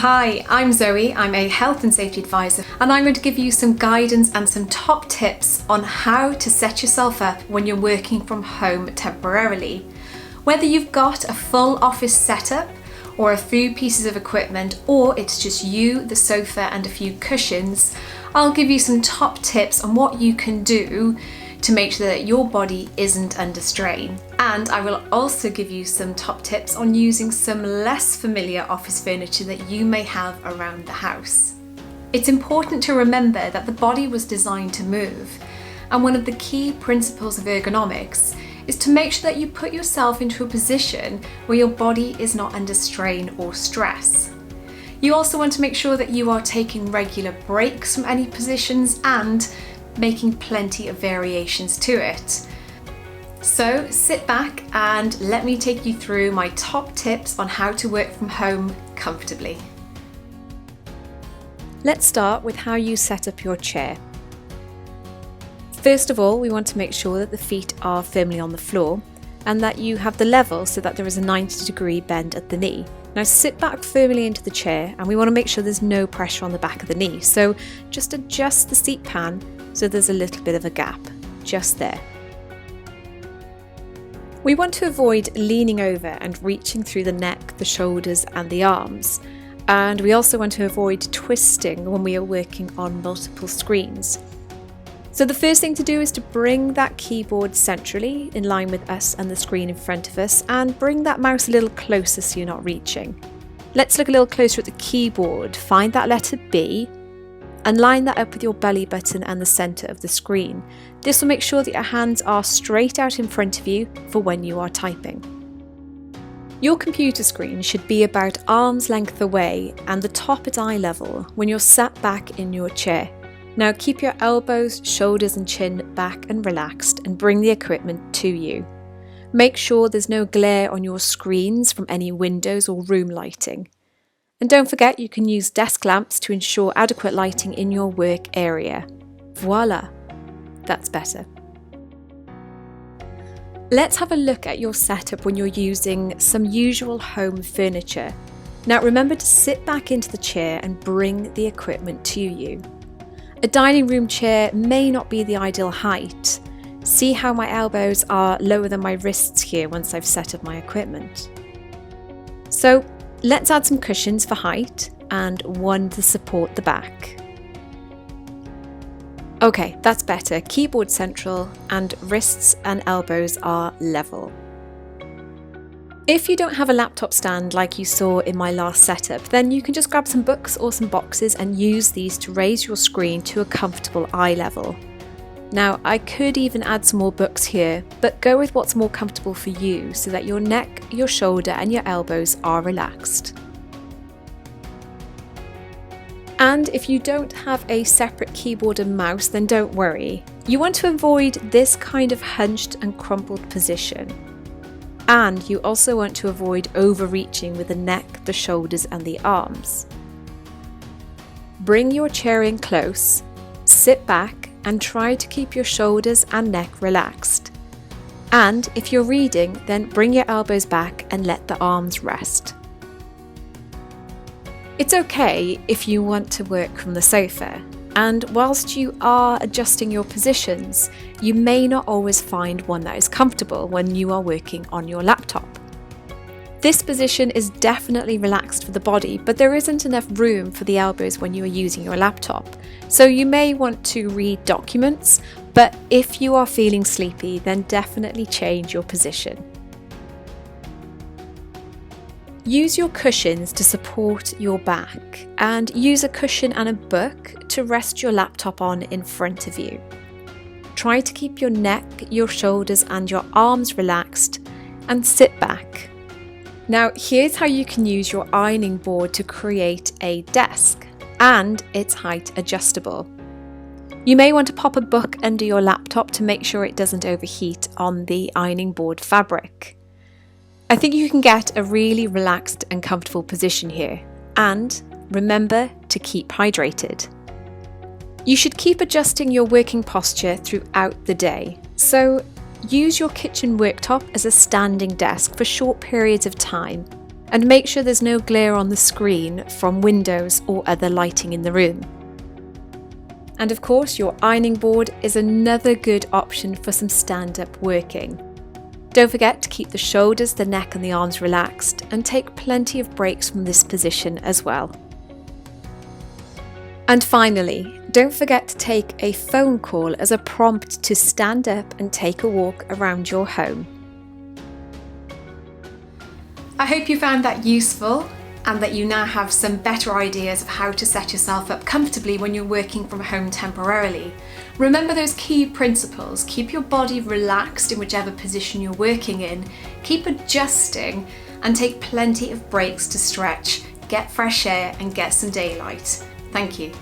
Hi, I'm Zoe. I'm a health and safety advisor, and I'm going to give you some guidance and some top tips on how to set yourself up when you're working from home temporarily. Whether you've got a full office setup or a few pieces of equipment, or it's just you, the sofa and a few cushions, I'll give you some top tips on what you can do to make sure that your body isn't under strain. And I will also give you some top tips on using some less familiar office furniture that you may have around the house. It's important to remember that the body was designed to move, and one of the key principles of ergonomics is to make sure that you put yourself into a position where your body is not under strain or stress. You also want to make sure that you are taking regular breaks from any positions and making plenty of variations to it. So sit back and let me take you through my top tips on how to work from home comfortably. Let's start with how you set up your chair. First of all, we want to make sure that the feet are firmly on the floor and that you have the level so that there is a 90-degree bend at the knee. Now sit back firmly into the chair, and we want to make sure there's no pressure on the back of the knee. So just adjust the seat pan so there's a little bit of a gap, just there. We want to avoid leaning over and reaching through the neck, the shoulders and the arms. And we also want to avoid twisting when we are working on multiple screens. So the first thing to do is to bring that keyboard centrally in line with us and the screen in front of us, and bring that mouse a little closer so you're not reaching. Let's look a little closer at the keyboard. Find that letter B and line that up with your belly button and the centre of the screen. This will make sure that your hands are straight out in front of you for when you are typing. Your computer screen should be about arm's length away and the top at eye level when you're sat back in your chair. Now keep your elbows, shoulders and chin back and relaxed, and bring the equipment to you. Make sure there's no glare on your screens from any windows or room lighting. And don't forget, you can use desk lamps to ensure adequate lighting in your work area. Voila, that's better. Let's have a look at your setup when you're using some usual home furniture. Now remember to sit back into the chair and bring the equipment to you. A dining room chair may not be the ideal height. See how my elbows are lower than my wrists here once I've set up my equipment. So let's add some cushions for height and one to support the back. Okay, that's better. Keyboard central and wrists and elbows are level. If you don't have a laptop stand like you saw in my last setup, then you can just grab some books or some boxes and use these to raise your screen to a comfortable eye level. Now, I could even add some more books here, but go with what's more comfortable for you so that your neck, your shoulder and your elbows are relaxed. And if you don't have a separate keyboard and mouse, then don't worry. You want to avoid this kind of hunched and crumpled position. And you also want to avoid overreaching with the neck, the shoulders and the arms. Bring your chair in close, sit back and try to keep your shoulders and neck relaxed. And if you're reading, then bring your elbows back and let the arms rest. It's okay if you want to work from the sofa, and whilst you are adjusting your positions, you may not always find one that is comfortable when you are working on your laptop. This position is definitely relaxed for the body, but there isn't enough room for the elbows when you are using your laptop. So you may want to read documents, but if you are feeling sleepy, then definitely change your position. Use your cushions to support your back, and use a cushion and a book to rest your laptop on in front of you. Try to keep your neck, your shoulders and your arms relaxed and sit back. Now here's how you can use your ironing board to create a desk, and it's height adjustable. You may want to pop a book under your laptop to make sure it doesn't overheat on the ironing board fabric. I think you can get a really relaxed and comfortable position here, and remember to keep hydrated. You should keep adjusting your working posture throughout the day, so use your kitchen worktop as a standing desk for short periods of time And make sure there's no glare on the screen from windows or other lighting in the room. And of course, your ironing board is another good option for some stand-up working. Don't forget to keep the shoulders, the neck and the arms relaxed, and take plenty of breaks from this position as well. And finally, don't forget to take a phone call as a prompt to stand up and take a walk around your home. I hope you found that useful and that you now have some better ideas of how to set yourself up comfortably when you're working from home temporarily. Remember those key principles. Keep your body relaxed in whichever position you're working in, keep adjusting, and take plenty of breaks to stretch, get fresh air and get some daylight. Thank you.